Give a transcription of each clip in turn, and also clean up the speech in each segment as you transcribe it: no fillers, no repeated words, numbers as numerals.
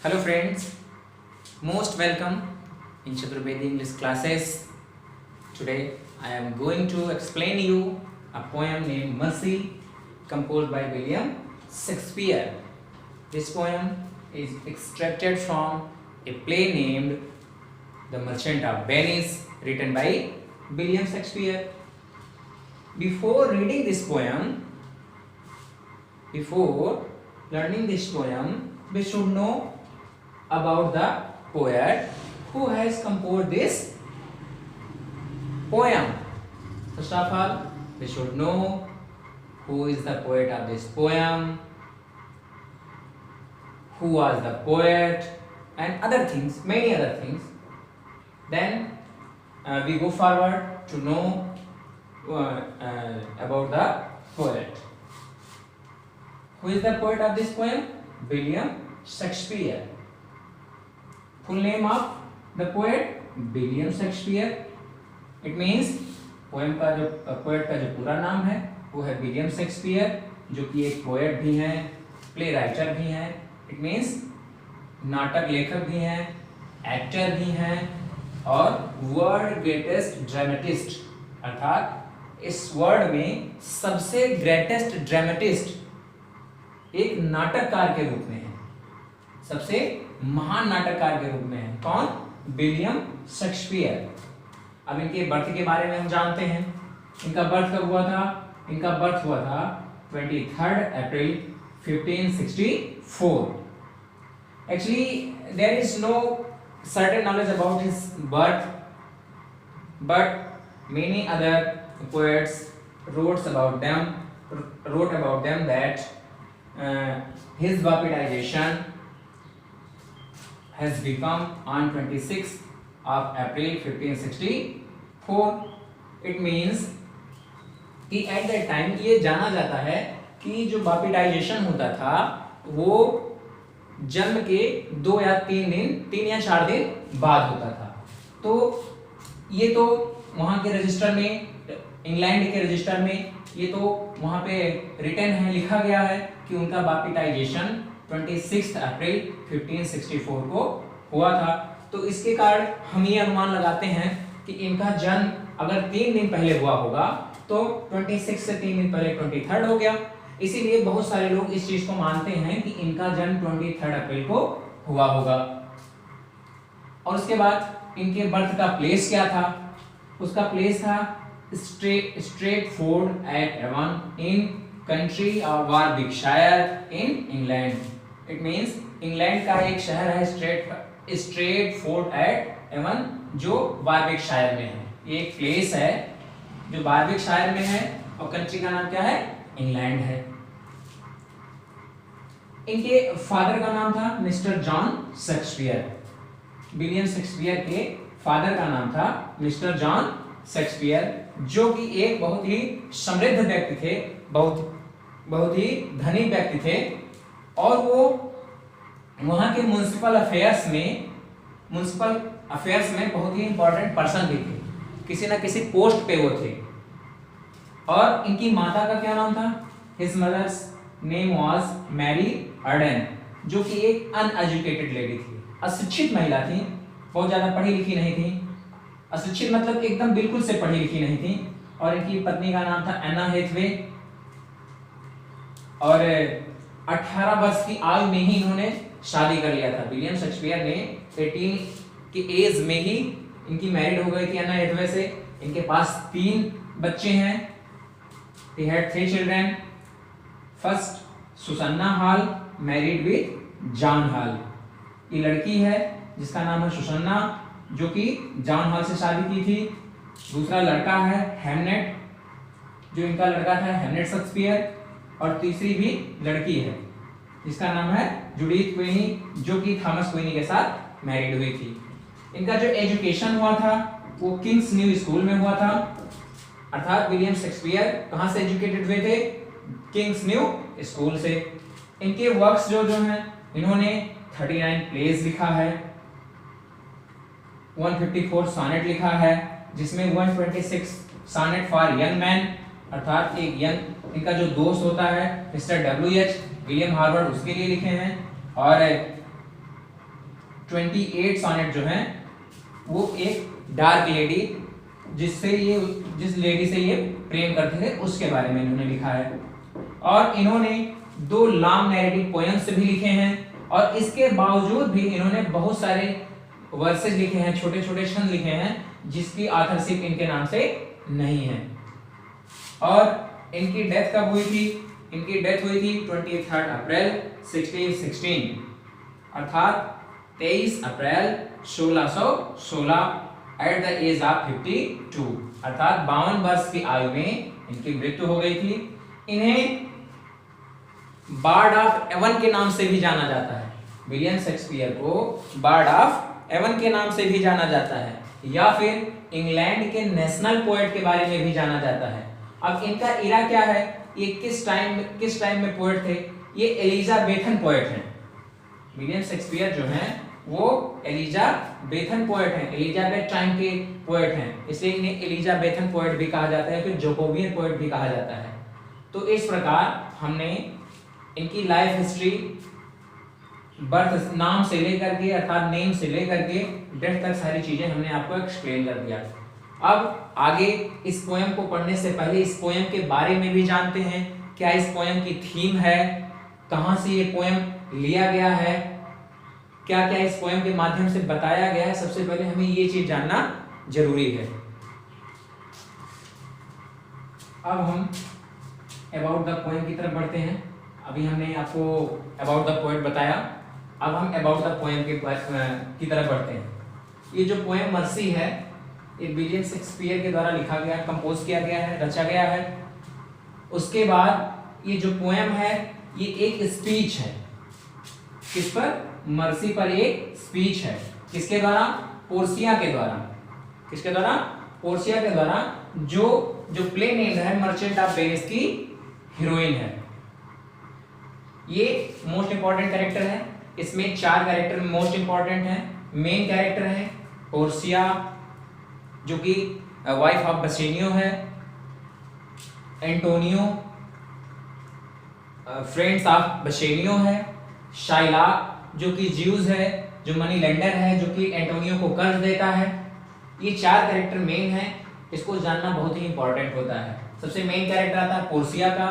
Hello friends, most welcome in Chaturvedi English classes. Today I am going to explain you a poem named Mercy composed by William Shakespeare. This poem is extracted from a play named The Merchant of Venice written by William Shakespeare. Before learning this poem, we should know about the poet who has composed this poem. First of all, we should know who is the poet of this poem, who was the poet, and other things, many other things. Then we go forward to know about the poet. Who is the poet of this poem? William Shakespeare. Full name of the poet William Shakespeare. It means poem का जो poet का जो पूरा नाम है वो है William Shakespeare, जो कि एक पोएट भी हैं, प्ले राइटर भी हैं. इट मीन्स नाटक लेखक भी हैं, एक्टर भी हैं और वर्ल्ड ग्रेटेस्ट ड्रामेटिस्ट, अर्थात इस वर्ल्ड में सबसे ग्रेटेस्ट ड्रामेटिस्ट एक नाटककार के रूप में है, सबसे महान नाटककार के रूप में है. कौन? William Shakespeare. अब इनके बर्थ के बारे में हम जानते हैं. इनका बर्थ कब हुआ था? इनका बर्थ हुआ था 23 अप्रैल 1564. Actually, there is no certain knowledge about his birth, but many other poets wrote about them that his baptization has become on 26th of April 1564. It means कि at that time ये जाना जाता है कि जो बापिटाइजेशन होता था वो जन्म के 2 या 3 या 4 दिन बाद होता था. तो ये तो वहाँ के रजिस्टर में, इंग्लैंड के रजिस्टर में ये तो वहाँ पे रिटन है, लिखा गया है कि उनका बापिटाइजेशन 26 अप्रैल 1564 को हुआ था. तो इसके कारण हम ये अनुमान लगाते हैं कि इनका जन्म अगर 3 दिन पहले हुआ होगा तो 26 से 3 दिन पहले 23 हो गया. इसीलिए बहुत सारे लोग इस चीज को मानते हैं कि इनका जन्म 23 अप्रैल को हुआ होगा. और उसके बाद इनके बर्थ का प्लेस क्या था? उसका प्लेस था Stratford at Avon in country of Warwickshire in England. It means England का एक शहर है स्ट्रेटफोर्ड एट एवन, जो वारविकशायर में है. ये एक प्लेस है जो वारविकशायर में है और कंट्री का नाम क्या है? इंग्लैंड है. इनके फादर का नाम था mister John Shakespeare. William Shakespeare के फादर का नाम था मिस्टर जॉन शेक्सपियर, जो कि एक बहुत ही समृद्ध व्यक्ति थे, बहुत ही धनी व्यक्ति थे. और वो वहां के म्युनिसिपल अफेयर्स में बहुत ही इंपॉर्टेंट पर्सन भी थे, किसी ना किसी पोस्ट पे वो थे. और इनकी माता का क्या नाम था? His mother's name was Mary Arden, जो कि एक अनएजुकेटेड लेडी थी, अशिक्षित महिला थी, बहुत ज्यादा पढ़ी लिखी नहीं थी. अशिक्षित मतलब एकदम बिल्कुल से पढ़ी लिखी नहीं थी. और इनकी पत्नी का नाम था एना हेथवे. और 18 वर्ष की आयु में ही इन्होंने शादी कर लिया था. विलियम शेक्सपियर ने 18 की एज में ही इनकी मैरिड हो गई थी एना हेथवे से. इनके पास 3 बच्चे हैं. They had 3 children. First, Susanna Hall married with John Hall. ये लड़की है जिसका नाम है सुसन्ना, जो कि जॉन हॉल से शादी की थी. दूसरा लड़का है हेमनेट, जो इनका लड़का था हेमनेट शेक्सपियर. और तीसरी भी लड़की है जिसका नाम है जूडिथ क्वीनी, जो कि थॉमस क्वीनी के साथ मैरिड हुई थी. इनका जो एजुकेशन हुआ था वो किंग्स न्यू स्कूल में हुआ था. अर्थात विलियम शेक्सपियर कहां से एजुकेटेड हुए थे? किंग्स न्यू स्कूल से. इनके वर्क्स जो हैं, इन्होंने 39 प्लेज लिखा है, 154 सॉनेट लिखा है, जिसमें 126 सॉनेट फॉर यंग मैन, अर्थात एक यंग इनका जो दोस्त होता है मिस्टर WH विलियम हार्वर्ड, उसके लिए लिखे हैं. और 28 सोनेट जो हैं वो एक डार्क लेडी जिस लेडी से ये प्रेम करते थे उसके बारे में इन्होंने लिखा है। और इन्होंने 2 लॉन्ग नैरेटिव पोएम्स भी लिखे हैं और इसके बावजूद भी इन्होंने बहुत सारे वर्सेस लिखे हैं, छोटे छोटे छंद लिखे हैं जिसकी ऑथरशिप इनके नाम से नहीं है। और इनकी डेथ कब हुई थी? इनकी डेथ हुई थी 23 अप्रैल 1616 अर्थात 23 अप्रैल 1616 एट द एज ऑफ 52 अर्थात 52 वर्ष की आयु में इनकी मृत्यु हो गई थी। इन्हें बार्ड ऑफ एवन के नाम से भी जाना जाता है। विलियम शेक्सपियर को बार्ड ऑफ एवन के नाम से भी जाना जाता है या फिर इंग्लैंड के नेशनल पोएट के बारे में भी जाना जाता है। अब इनका इरा क्या है, ये किस टाइम में पोएट थे? ये एलिजाबेथन पोएट हैं। विलियम शेक्सपियर जो हैं वो एलिजाबेथन पोएट हैं, एलिजाबेथ टाइम के पोएट हैं, इसलिए इन्हें एलिजाबेथन पोएट भी कहा जाता है, फिर जोकोबियन पोएट भी कहा जाता है। तो इस प्रकार हमने इनकी लाइफ हिस्ट्री बर्थ नाम से लेकर के अर्थात नेम से लेकर के डेथ तक सारी चीजें हमने आपको एक्सप्लेन कर दिया। अब आगे इस पोएम को पढ़ने से पहले इस पोएम के बारे में भी जानते हैं। क्या इस पोएम की थीम है, कहां से ये पोएम लिया गया है, क्या क्या इस पोएम के माध्यम से बताया गया है, सबसे पहले हमें ये चीज जानना जरूरी है। अब हम अबाउट द पोएम की तरफ बढ़ते हैं। अभी हमने आपको अबाउट द पोएट बताया, अब हम अबाउट द पोएम की तरफ बढ़ते हैं। ये जो पोएम मर्सी है ये विलियम शेक्सपियर के द्वारा लिखा गया, कंपोज किया गया है, रचा गया है। उसके बाद ये जो पोएम है ये एक स्पीच है। किस पर? मर्सी पर एक स्पीच है। किसके द्वारा? पोर्सिया के द्वारा। किसके द्वारा? पोर्सिया के द्वारा, जो प्ले नेम है मर्चेंट ऑफ वेनिस की हीरोइन है। ये मोस्ट इंपॉर्टेंट कैरेक्टर है। इसमें 4 कैरेक्टर मोस्ट इंपॉर्टेंट हैं। मेन कैरेक्टर है पोर्सिया जो कि वाइफ ऑफ बसेनियो है, एंटोनियो फ्रेंड्स ऑफ बसेनियो है, शाइला जो कि ज्यूज है, जो मनी लेंडर है, जो कि एंटोनियो को कर्ज देता है। ये 4 कैरेक्टर मेन है, इसको जानना बहुत ही इंपॉर्टेंट होता है। सबसे मेन कैरेक्टर आता है पोर्सिया का,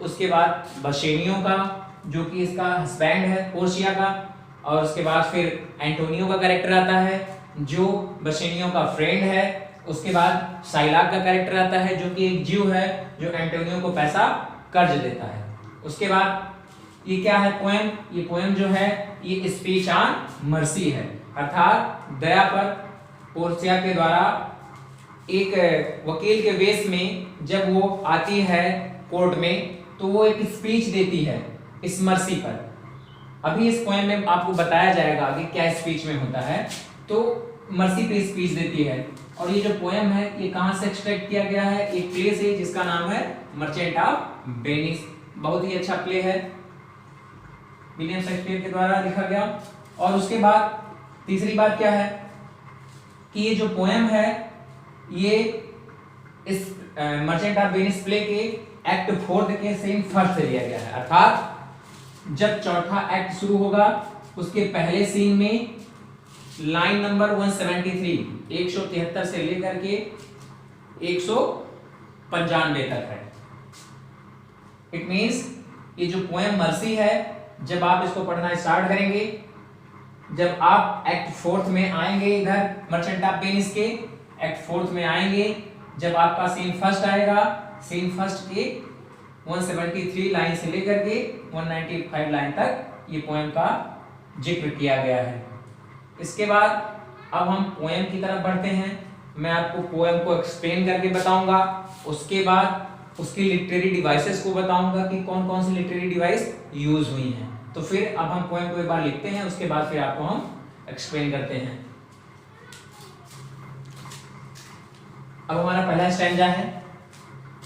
उसके बाद बसेनियो का जो कि इसका हस्बैंड है पोर्सिया का, और उसके बाद फिर एंटोनियो का कैरेक्टर आता है जो बसेनियो का फ्रेंड है। उसके बाद शाइलाक का कैरेक्टर आता है जो कि एक ज्यू है जो एंटोनियो को पैसा कर्ज देता है। उसके बाद ये क्या है पोएम? ये पोएम जो है ये स्पीच ऑन मर्सी है, अर्थात दया पर पोर्सिया के द्वारा एक वकील के वेश में जब वो आती है कोर्ट में तो वो एक स्पीच देती है इस मर्सी पर। अभी इस पोएम में आपको बताया जाएगा आगे क्या स्पीच में होता है। तो मर्सी पे स्पीच देती है। और ये जो पोएम है ये कहां से एक्सट्रैक्ट किया गया है? एक प्ले से जिसका नाम है मर्चेंट ऑफ वेनिस। बहुत ही अच्छा प्ले है, विलियम शेक्सपियर के द्वारा लिखा गया। और उसके बाद तीसरी बात क्या है कि ये जो पोएम है ये इस मर्चेंट ऑफ वेनिस प्ले के एक्ट 4 के सीन 1 से लिया गया है, अर्थात जब चौथा एक्ट शुरू होगा उसके पहले सीन में लाइन नंबर 173 से लेकर के 195 तक है। इट मींस ये जो पोएम मर्सी है जब आप इसको पढ़ना स्टार्ट करेंगे, जब आप एक्ट 4 में आएंगे, इधर मर्चेंट ऑफ वेनिस के एक्ट 4 में आएंगे, जब आपका सीन 1 आएगा, सीन 1 के 173 लाइन से लेकर के 195 लाइन तक ये पोएम का जिक्र किया गया है। इसके बाद अब हम पोएम की तरफ बढ़ते हैं। मैं आपको पोएम को एक्सप्लेन करके बताऊंगा, उसके बाद उसकी लिटरेरी डिवाइसेस को बताऊंगा कि कौन कौन सी लिटरेरी डिवाइस यूज हुई हैं। तो फिर अब हम पोएम को एक बार लिखते हैं, उसके बाद फिर आपको हम एक्सप्लेन करते हैं। अब हमारा पहला स्टैंजा है,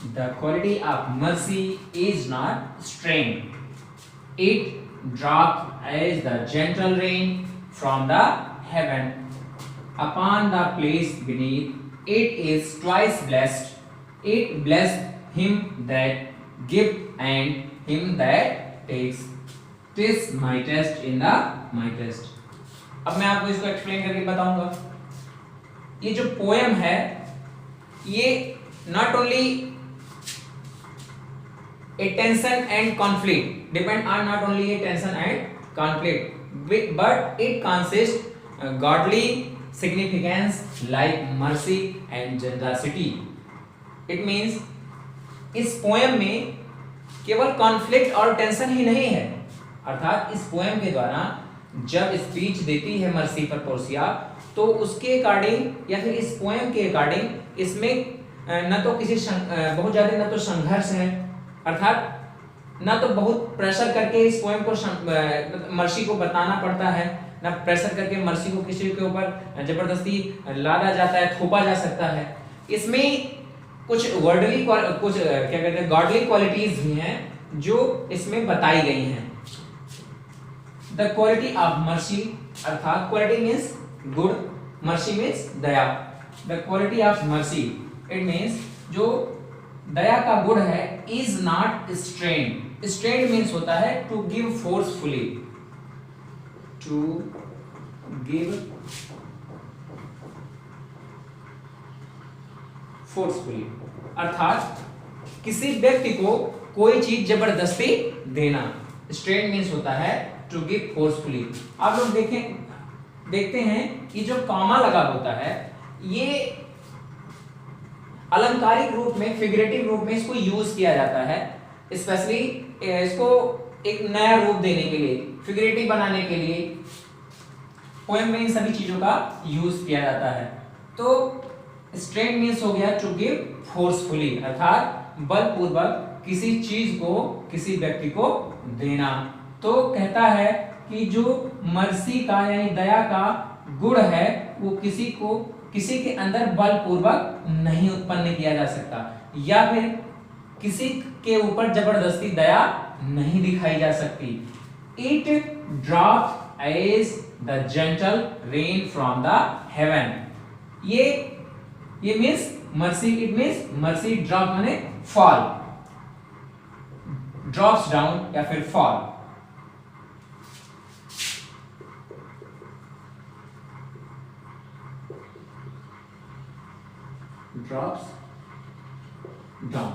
the quality of mercy is not strength, it drop as the gentle rain from the heaven upon the place beneath. It is twice blessed. It blessed him that gives and him that takes. 'Tis my test in the my test. अब मैं आपको इसको explain करके बताऊंगा। ये जो poem है ये not only a tension and conflict depend on not only a tension and conflict but it consists godly significance like mercy and generosity. It means इस पोएम में केवल कॉन्फ्लिक्ट और टेंशन ही नहीं है, अर्थात इस पोएम के द्वारा जब स्पीच देती है मर्सी पर पोर्सिया तो उसके अकॉर्डिंग या फिर इस पोएम के अकॉर्डिंग इसमें न तो किसी बहुत ज्यादा न तो संघर्ष है, अर्थात ना तो बहुत प्रेशर करके इस पोएम को मर्सी को बताना पड़ता है, ना प्रेशर करके मर्सी को किसी के ऊपर जबरदस्ती लादा जाता है, थोपा जा सकता है। इसमें कुछ वर्डली कुछ क्या कहते हैं गॉडली क्वालिटीज भी हैं जो इसमें बताई गई हैं। द क्वालिटी ऑफ मर्सी, अर्थात quality means good, mercy means दया। The quality of mercy it means जो दया का गुण है is not strained. Strained means होता है to give forcefully, to give forcefully, अर्थात किसी व्यक्ति को कोई चीज जबरदस्ती देना। स्ट्रेन्ड मीन्स होता है टू गिव फोर्सफुली। आप लोग देखते हैं कि जो कॉमा लगा होता है ये अलंकारिक रूप में, फिगरेटिव रूप में इसको यूज किया जाता है, स्पेशली इसको एक नया रूप देने के लिए, फिगरेटिव बनाने के लिए पोएम में इन सभी चीजों का यूज किया जाता है। तो स्ट्रेन मीन्स हो गया टू गिव फोर्सफुली, अर्थात बलपूर्वक किसी चीज को किसी व्यक्ति को देना। तो कहता है कि जो मर्सी का यानी दया का गुण है वो किसी के अंदर बलपूर्वक नहीं उत्पन्न किया जा सकता या फिर किसी के ऊपर जबरदस्ती दया नहीं दिखाई जा सकती। It drops as the gentle rain from the heaven. ये means mercy, it means mercy drop माने फॉल, ड्रॉप्स डाउन या फिर फॉल। ड्रॉप्स डाउन,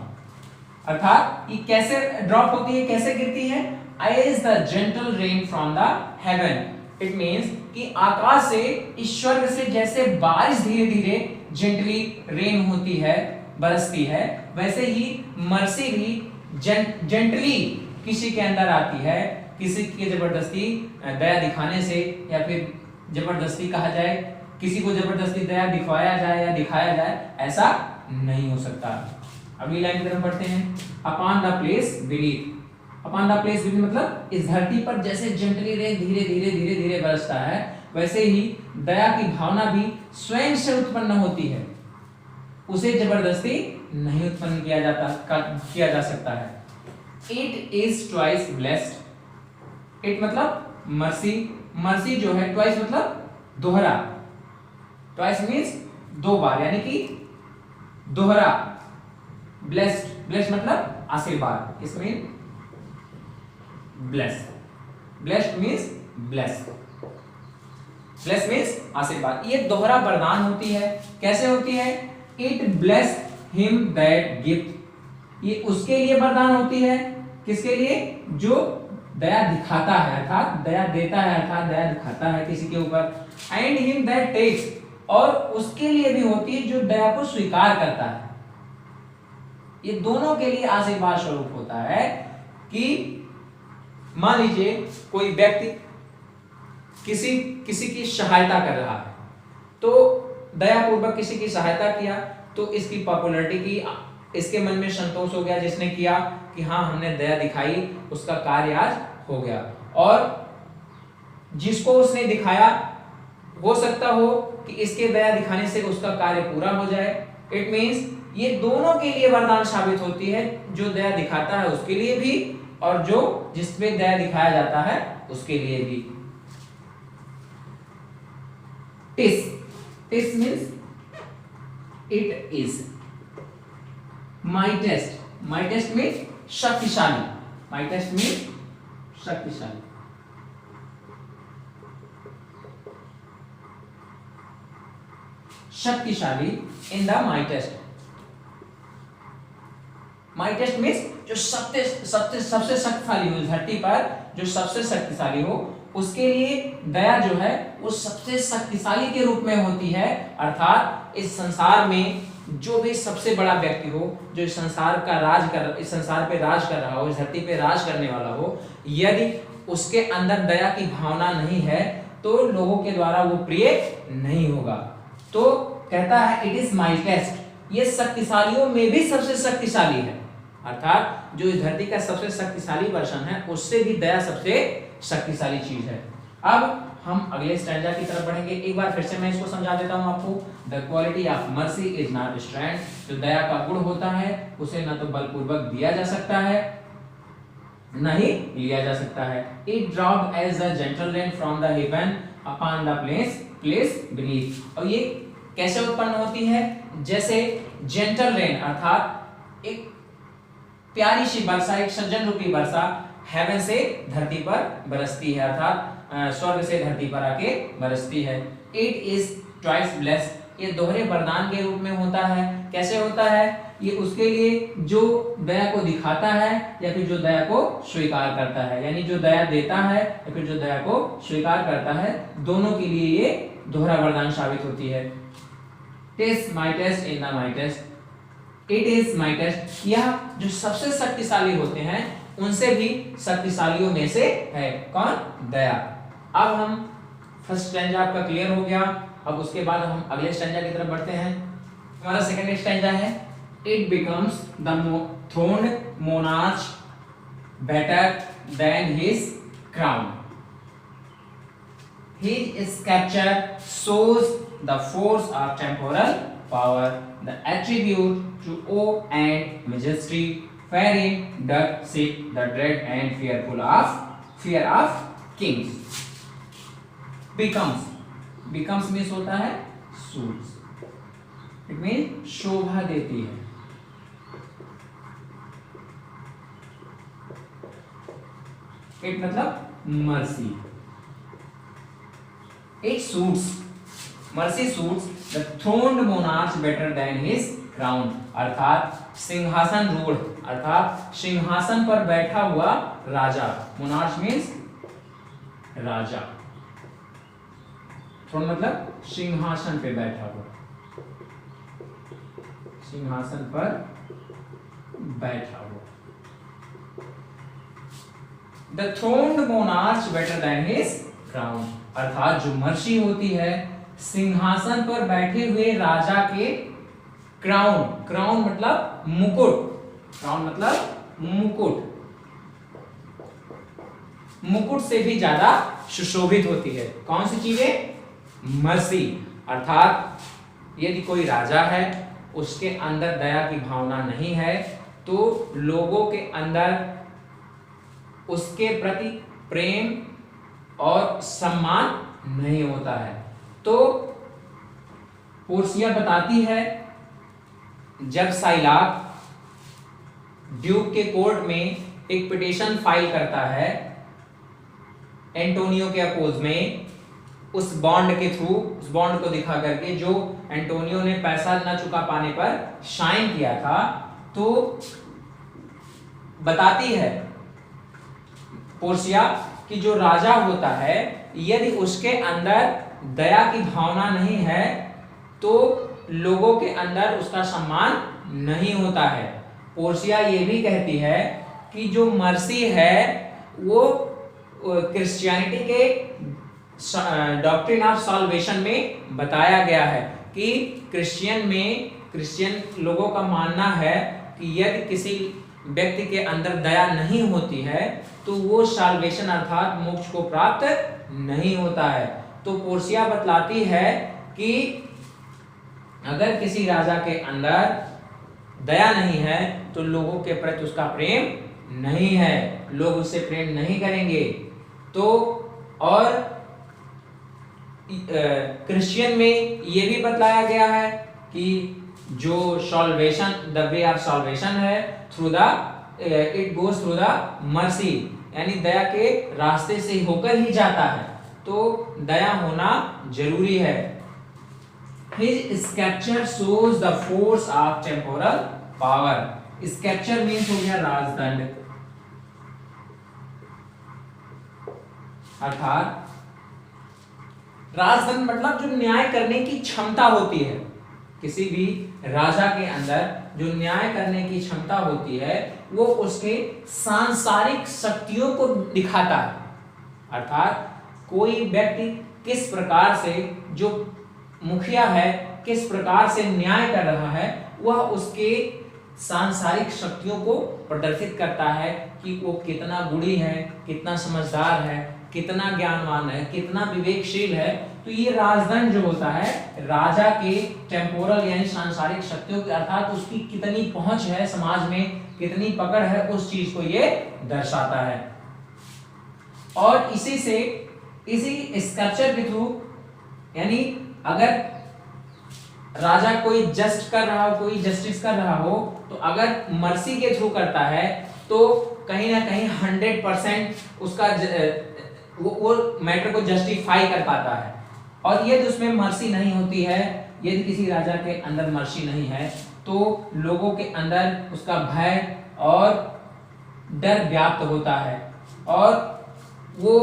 अर्थात ये कैसे ड्रॉप होती है, कैसे गिरती है? As the gentle rain from the heaven. It means कि आकाश से, ईश्वर से जैसे बारिश धीरे धीरे जेंटली रेन होती है, बरसती है, वैसे ही मर्सी भी जेंटली किसी के अंदर आती है, किसी के जबरदस्ती दया दिखाने से या फिर जबरदस्ती कहा जाए किसी को जबरदस्ती दया दिखाया जाए या दिखाया जाए, ऐसा नहीं हो सकता। अगली लाइन की तरफ बढ़ते हैं। Upon the place beneath. Upon the place beneath मतलब इस धरती पर जैसे जेंटली रेन धीरे धीरे धीरे धीरे बरसता है, वैसे ही दया की भावना भी स्वयं से उत्पन्न होती है, उसे जबरदस्ती नहीं उत्पन्न किया जा सकता है। It is twice blessed. It मतलब मर्सी, मर्सी जो है ट्वाइस मतलब दोहरा, ट्वाइस मीन्स दो बार यानी कि दोहरा। ब्लेस्ड, ब्लेस्ड मतलब आशीर्वाद, इसमें blessed, blessed means blessed, bless means आशीर्वाद। ये दोहरा वरदान होती है। कैसे होती है? It bless him that gift. ये उसके लिए वरदान होती है, किसके लिए? जो दया दिखाता है, अर्थात दया देता है, अर्थात दया दिखाता है किसी के ऊपर। एंड हिम दैट टेक्स, और उसके लिए भी होती है जो दया को स्वीकार करता है। ये दोनों के लिए आशीर्वाद स्वरूप होता है कि मान लीजिए कोई व्यक्ति किसी की सहायता कर रहा है, तो दयापूर्वक किसी की सहायता किया तो इसकी पॉपुलैरिटी की, इसके मन में संतोष हो गया, जिसने किया कि हाँ हमने दया दिखाई, उसका कार्य आज हो गया। और जिसको उसने दिखाया हो सकता हो कि इसके दया दिखाने से उसका कार्य पूरा हो जाए। इट मीन्स ये दोनों के लिए वरदान साबित होती है, जो दया दिखाता है उसके लिए भी और जो जिसमें दया दिखाया जाता है उसके लिए भी। This means it is. Mightiest means शक्तिशाली, माई टेस्ट मीन्स शक्तिशाली। शक्तिशाली in the mightiest. Mightiest means जो सबसे शक्तिशाली हो, धरती पर जो सबसे शक्तिशाली हो, उसके लिए दया जो है वो सबसे शक्तिशाली के रूप में होती है। अर्थात इस संसार में जो भी सबसे बड़ा व्यक्ति हो, जो इस संसार पे राज कर रहा हो, इस धरती पे राज करने वाला हो, यदि उसके अंदर दया की भावना नहीं है तो लोगों के द्वारा वो प्रिय नहीं होगा। तो कहता है इट इज माइटेस्ट, ये शक्तिशालियों में भी सबसे शक्तिशाली है। अर्थात जो इस धरती का सबसे शक्तिशाली वर्षन है उससे भी दया सबसे शक्तिशाली चीज है। अब हम अगले स्टैंजा की तरफ बढ़ेंगे। एक बार फिर से मैं इसको समझा देता हूं आपको। The quality of mercy is not strength, जो दया का गुण होता है उसे न तो बलपूर्वक दिया जा सकता है न ही लिया जा सकता है। It dropped as a gentle rain from the heaven upon the place beneath. और ये कैसे उत्पन्न होती है? जैसे जेंटल रेन अर्थात एक प्यारी सी वर्षा, एक सज्जन रूपी वर्षा हेवन से धरती पर बरसती है, अर्थात स्वर्ग से धरती पर आके बरसती है। इट इज ट्वाइस ब्लेस्ड, ये दोहरे वरदान के रूप में होता है। कैसे होता है? ये उसके लिए जो दया को दिखाता है या फिर जो दया को स्वीकार करता है, यानी जो दया देता है या फिर जो दया को स्वीकार करता है, दोनों के लिए ये दोहरा वरदान साबित होती है। Test mightiest in the mightiest, it is mightiest, यह जो सबसे शक्तिशाली होते हैं उनसे भी शक्तिशालियों में से है। कौन? दया। अब हम फर्स्ट स्टैंजा आपका क्लियर हो गया। अब उसके बाद हम अगले स्टैंजा की तरफ बढ़ते हैं। हमारा सेकंड स्टैंजा है it becomes the throned monarch better than his crown, his capture shows the force of temporal power, the attribute to awe and majesty, wherein doth sit the dread and fear of kings. Becomes means होता है suits, it means शोभा देती है। it मतलब mercy, it suits, mercy suits the throned monarch better than his crown, अर्थात सिंहासन रूढ़, अर्थात सिंहासन पर बैठा हुआ राजा, मोनार्च मीन्स राजा, थ्रोन मतलब सिंहासन पे बैठा हुआ, सिंहासन पर बैठा हुआ। The throned monarch better than his crown, अर्थात जो मर्सी होती है सिंहासन पर बैठे हुए राजा के क्राउन मतलब मुकुट, मुकुट से भी ज्यादा सुशोभित होती है। कौन सी चीजें? मर्सी, अर्थात यदि कोई राजा है उसके अंदर दया की भावना नहीं है तो लोगों के अंदर उसके प्रति प्रेम और सम्मान नहीं होता है। तो पोर्सिया बताती है जब साइलाक ड्यूक के कोर्ट में एक पिटीशन फाइल करता है एंटोनियो के अपोज में, उस बॉन्ड के थ्रू, उस बॉन्ड को दिखा करके जो एंटोनियो ने पैसा न चुका पाने पर साइन किया था, तो बताती है पोर्सिया कि जो राजा होता है यदि उसके अंदर दया की भावना नहीं है तो लोगों के अंदर उसका सम्मान नहीं होता है। पोर्सिया ये भी कहती है कि जो मर्सी है वो क्रिश्चियनिटी के डॉक्ट्रिन ऑफ सॉल्वेशन में बताया गया है कि क्रिश्चियन लोगों का मानना है कि यदि किसी व्यक्ति के अंदर दया नहीं होती है तो वो साल्वेशन अर्थात मोक्ष को प्राप्त नहीं होता है। तो पोर्सिया बतलाती है कि अगर किसी राजा के अंदर दया नहीं है तो लोगों के प्रति उसका प्रेम नहीं है, लोग उससे प्रेम नहीं करेंगे। तो और क्रिश्चियन में ये भी बतलाया गया है कि जो salvation, the way of salvation है through the it goes through the mercy, यानी दया के रास्ते से होकर ही जाता है। तो दया होना जरूरी है। His sculpture shows the force of temporal power. Sculpture means हो गया राजदंड, अर्थात राजदंड मतलब जो न्याय करने की क्षमता होती है, किसी भी राजा के अंदर जो न्याय करने की क्षमता होती है वो उसके सांसारिक शक्तियों को दिखाता है। अर्थात कोई व्यक्ति किस प्रकार से, जो मुखिया है किस प्रकार से न्याय कर रहा है, वह उसके सांसारिक शक्तियों को प्रदर्शित करता है कि वो कितना गुणी है, कितना समझदार है, कितना ज्ञानवान है, कितना विवेकशील है। तो ये राजदंड जो होता है राजा के टेम्पोरल यानी सांसारिक शक्तियों के, अर्थात उसकी कितनी पहुंच है समाज में, कितनी पकड़ है, उस चीज को ये दर्शाता है। और इसी से, इसी स्कल्पचर के थ्रू, यानी अगर राजा कोई जस्ट कर रहा हो, कोई जस्टिस कर रहा हो, तो अगर मर्सी के थ्रू करता है तो कहीं ना कहीं 100% उसका वो मैटर को जस्टिफाई कर पाता है। और यदि उसमें मर्सी नहीं होती है, यदि किसी राजा के अंदर मर्सी नहीं है, तो लोगों के अंदर उसका भय और डर व्याप्त होता है, और वो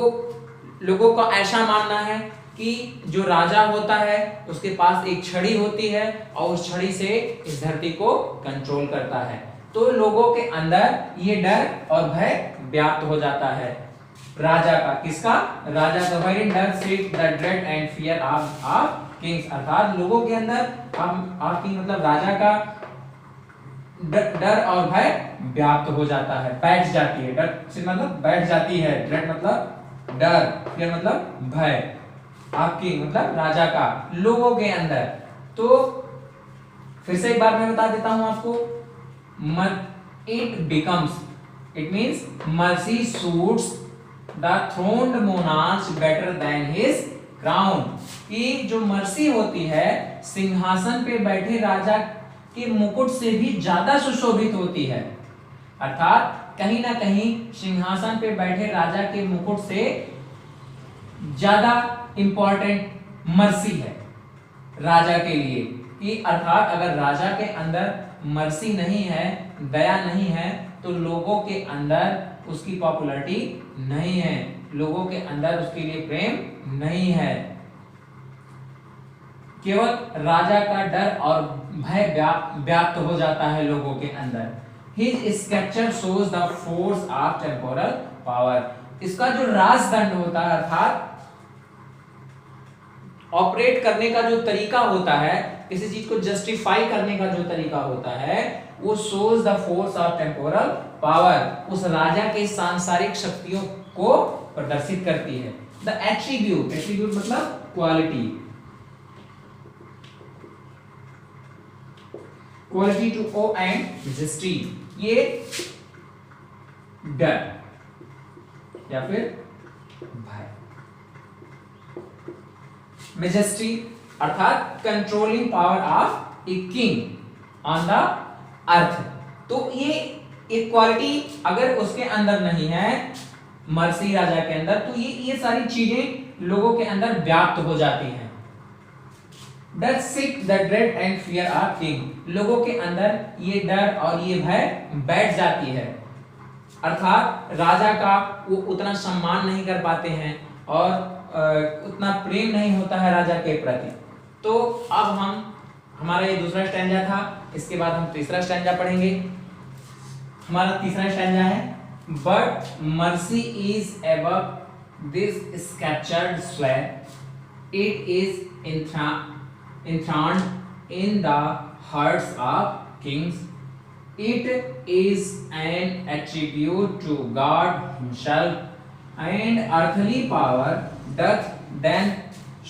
लोगों का ऐसा मानना है कि जो राजा होता है उसके पास एक छड़ी होती है और उस छड़ी से इस धरती को कंट्रोल करता है। तो लोगों के अंदर ये डर और भय व्याप्त हो जाता है राजा का। किसका? राजा का। wherein does sit the dread and fear of kings, अर्थात लोगों के अंदर king मतलब राजा का डर और भय व्याप्त हो जाता है, बैठ जाती है। डर से मतलब बैठ जाती है, ड्रेड मतलब डर, फियर मतलब भय, आपकी मतलब राजा का लोगों के अंदर। तो फिर से एक बार मैं बता देता हूं आपको, it becomes, it means mercy suits the throned monarch better than his crown, कि जो मर्सी होती है सिंहासन पे बैठे राजा के मुकुट से भी ज्यादा सुशोभित होती है। अर्थात कहीं ना कहीं सिंहासन पे बैठे राजा के मुकुट से ज्यादा इंपॉर्टेंट मर्सी है राजा के लिए। कि अर्थात अगर राजा के अंदर मर्सी नहीं है, दया नहीं है, तो लोगों के अंदर उसकी पॉपुलैरिटी नहीं है, लोगों के अंदर उसके लिए प्रेम नहीं है। केवल राजा का डर और भय व्याप्त हो जाता है लोगों के अंदर। His sculpture shows the force of temporal power, इसका जो राजदंड होता है अर्थात ऑपरेट करने का जो तरीका होता है, किसी चीज को जस्टिफाई करने का जो तरीका होता है, वो shows the force of temporal power, उस राजा के सांसारिक शक्तियों को प्रदर्शित करती है। The attribute, attribute मतलब quality, quality to awe and majesty, ये डर या फिर भय। मेजेस्टी अर्थात controlling power of a king on the earth. तो ये एक क्वालिटी अगर उसके अंदर नहीं है, मर्सी राजा के अंदर, तो ये सारी चीजें लोगों के अंदर व्याप्त हो जाती हैं। Does sit the dread and fear of king, लोगों के अंदर ये डर और ये भय बैठ जाती है। अर्थात राजा का वो उतना सम्मान नहीं कर पाते हैं और उतना प्रेम नहीं होता है राजा के प्रति। तो अब हमारा ये दूसरा स्टैंजा था, इसके बाद हम तीसरा स्टैंजा पढ़ेंगे। हमारा तीसरा स्टैंजा है, but mercy is above this sceptred sway, it is enthroned in the hearts of kings, it is an attribute to God himself, and earthly power doth then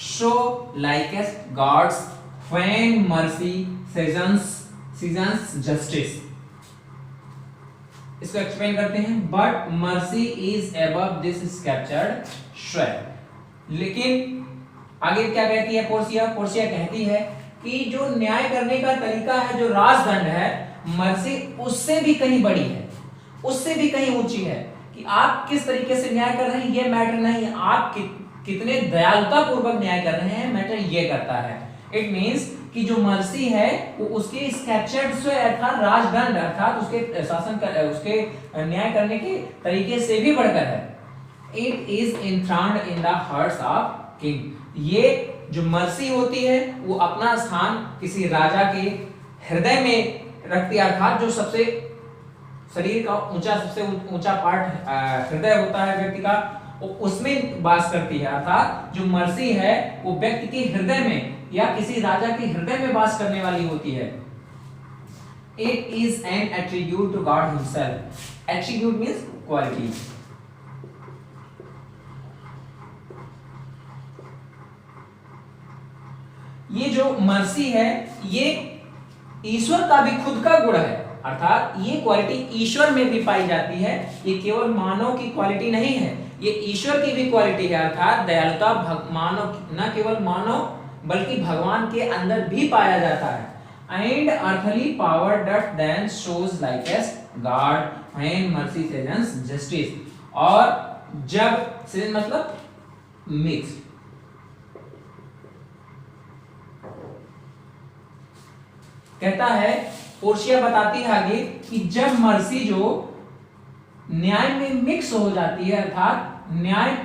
show likest God's when mercy seasons justice। इसको explain करते हैं। But mercy is above this sceptred sway, लेकिन आगे क्या कहती है Portia? Portia कहती है कि जो न्याय करने का तरीका है, जो राजदंड है, मर्सी उससे भी कहीं बड़ी है, उससे भी कहीं ऊंची है। कि आप किस तरीके से न्याय कर रहे हैं ये मैटर नहीं है, आप कितने दयालुता पूर्वक न्याय कर रहे हैं मैटर ये करता है। इट मींस कि जो मर्सी है वो उसके स्कैचर्ड से अर्थात राजदंड अर्थात उसके शासन कर उसके न्याय करने के तरीके से भी बढ़कर है। It is enthroned in the hearts of king. ये जो मर्सी होती है वो अपना स्थान किसी राजा के हृदय में रखती है, अर्थात जो सबसे शरीर का सबसे ऊंचा पार्ट हृदय होता है व्यक्ति का, उसमें वास करती है। अर्थात जो मर्सी है वो व्यक्ति के हृदय में या किसी राजा के हृदय में वास करने वाली होती है। It is an attribute to God himself. Attribute means quality. ये जो मर्सी है ये ईश्वर का भी खुद का गुण है, अर्थात ये क्वालिटी ईश्वर में भी पाई जाती है। ये केवल मानव की क्वालिटी नहीं है, ये ईश्वर की भी क्वालिटी है। अर्थात दयालुता मानव न केवल मानव बल्कि भगवान के अंदर भी पाया जाता है। And earthly power doth then shows likest God when mercy seasons justice. और जब सेजन मतलब मिक्स, कहता है पोर्शिया बताती है आगे कि जब मर्सी जो न्याय में मिक्स हो जाती है, अर्थात न्याय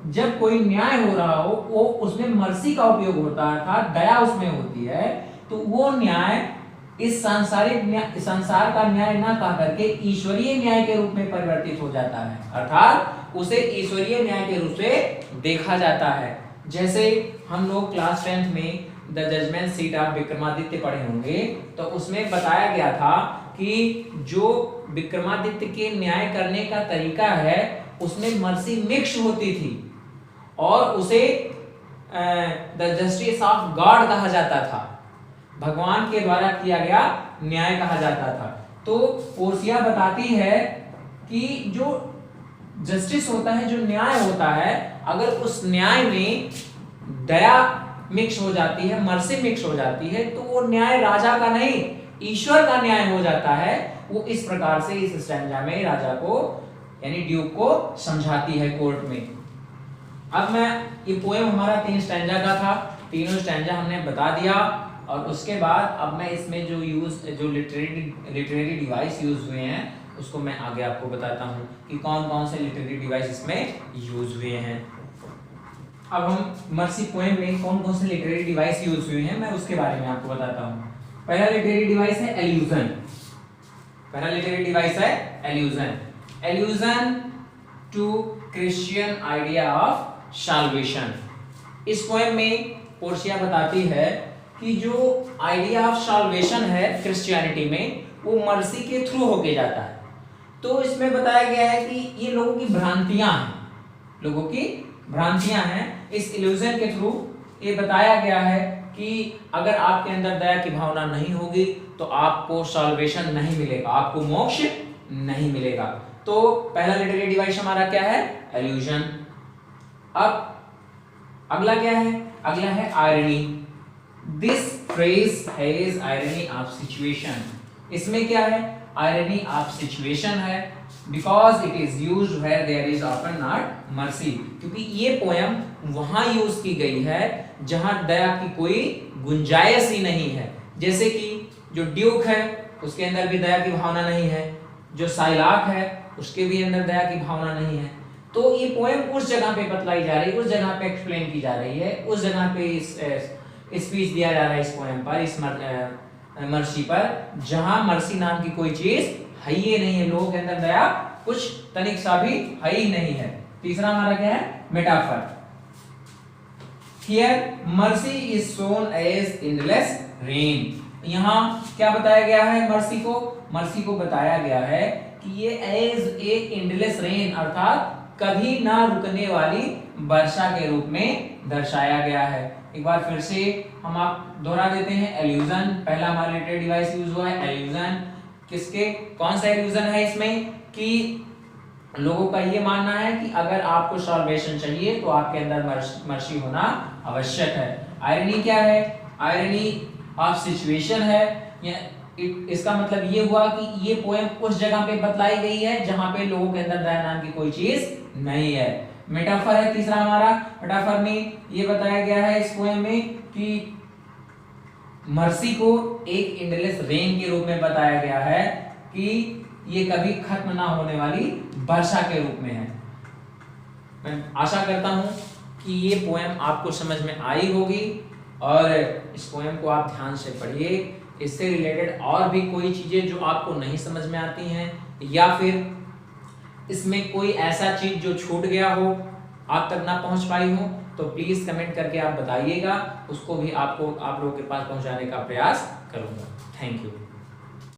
जब कोई न्याय हो रहा हो वो उसमें मर्सी का उपयोग होता है, अर्थात दया उसमें होती है, तो वो न्याय इस संसार का न्याय ना कह करके ईश्वरीय न्याय के रूप में परिवर्तित हो जाता है, अर्थात उसे ईश्वरीय न्याय के रूप से देखा जाता है। जैसे हम लोग क्लास 10th में the judgement seat of Vikramaditya पढ़े होंगे, तो उसमें बताया गया था कि जो विक्रमादित्य के न्याय करने का तरीका है उसमें मर्सी मिक्स होती थी और उसे द जस्टिस ऑफ गॉड कहा जाता था, भगवान के द्वारा किया गया न्याय कहा जाता था। तो पोर्शिया बताती है कि जो जस्टिस होता है, जो न्याय होता है, अगर उस न्याय में दया मिक्स हो जाती है, मर्सी मिक्स हो जाती है, तो वो न्याय राजा का नहीं ईश्वर का न्याय हो जाता है। वो इस प्रकार से इस स्टैंजा में राजा को यानी ड्यूक को समझाती है कोर्ट में। अब मैं ये पोएम हमारा 3 स्टैंजा का था, तीनों स्टैंजा हमने बता दिया और उसके बाद अब मैं इसमें जो लिटरेरी डिवाइस यूज हुए हैं उसको मैं आगे आपको बताता हूं कि कौन कौन से लिटरेरी डिवाइस इसमें यूज हुए हैं। अब हम मर्सी पोएम में कौन कौन से लिटरेरी डिवाइस यूज हुए हैं मैं उसके बारे में आपको बताता हूं। पहला लिटरेरी डिवाइस है एल्यूजन। पहला लिटरेरी डिवाइस है allusion. Allusion to Christian idea of salvation. इस पोएम में पोर्शिया बताती है कि जो आइडिया ऑफ साल्वेशन है क्रिश्चियनिटी में वो मर्सी के थ्रू होके जाता है। तो इसमें बताया गया है कि ये लोगों की भ्रांतियां हैं, लोगों की भ्रांतियां हैं। इस इल्यूजन के थ्रू ये बताया गया है कि अगर आपके अंदर दया की भावना नहीं होगी तो आपको साल्वेशन नहीं मिलेगा, आपको मोक्ष नहीं मिलेगा। तो पहला लिटरेरी डिवाइस हमारा क्या है? इल्यूजन। अब अगला क्या है? अगला है irony. This phrase has irony of situation. इसमें क्या है? आयरनी ऑफ सिचुएशन है because it is used where there is often not mercy. क्योंकि ये पोयम वहां यूज की गई है जहां दया की कोई गुंजाइश ही नहीं है। जैसे कि जो ड्यूक है उसके अंदर भी दया की भावना नहीं है, जो साइलाक है उसके भी अंदर दया की भावना नहीं है। तो ये पोएम उस जगह पे बतलाई जा रही है, उस जगह पे एक्सप्लेन की जा रही है, उस जगह पे स्पीच दिया जा रहा है इस पोएम पर, इस मर्सी पर, जहां मर्सी नाम की कोई चीज है ही नहीं है, लोगों के अंदर दया कुछ तनिक सा भी है ही नहीं है। तीसरा हमारा क्या है? Metaphor. Here mercy is shown as endless rain. यहाँ क्या बताया गया है मर्सी को? मर्सी को बताया गया है कि ये एज ए एंडलेस रेन अर्थात कभी ना रुकने वाली वर्षा के रूप में दर्शाया गया है। एक बार फिर से हम आप दोहरा देते हैं। एल्यूजन पहला हमारा लिटरेरी डिवाइस यूज हुआ है। एल्यूजन किसके, कौन सा एल्यूजन है इसमें? कि लोगों का ये मानना है कि अगर आपको सॉल्वेशन चाहिए तो आपके अंदर मर्सी होना आवश्यक है। आयरनी क्या है? आयरनी ऑफ सिचुएशन है। इसका मतलब ये हुआ कि ये पोएम उस जगह पे बतलाई गई है जहां पे लोगों के अंदर दया नाम की कोई चीज नहीं है। मेटाफर है तीसरा हमारा। मेटाफर में ये बताया गया है इस पोएम में कि मर्सी को एक एंडलेस रेन के रूप में बताया गया है कि ये कभी खत्म ना होने वाली वर्षा के रूप में है। मैं आशा करता हूं कि ये पोएम आपको समझ में आई होगी और इस पोएम को आप ध्यान से पढ़िए। इससे रिलेटेड और भी कोई चीजें जो आपको नहीं समझ में आती हैं या फिर इसमें कोई ऐसा चीज जो छूट गया हो, आप तक ना पहुंच पाई हो, तो प्लीज कमेंट करके आप बताइएगा, उसको भी आप लोगों के पास पहुंचाने का प्रयास करूंगा। Thank you.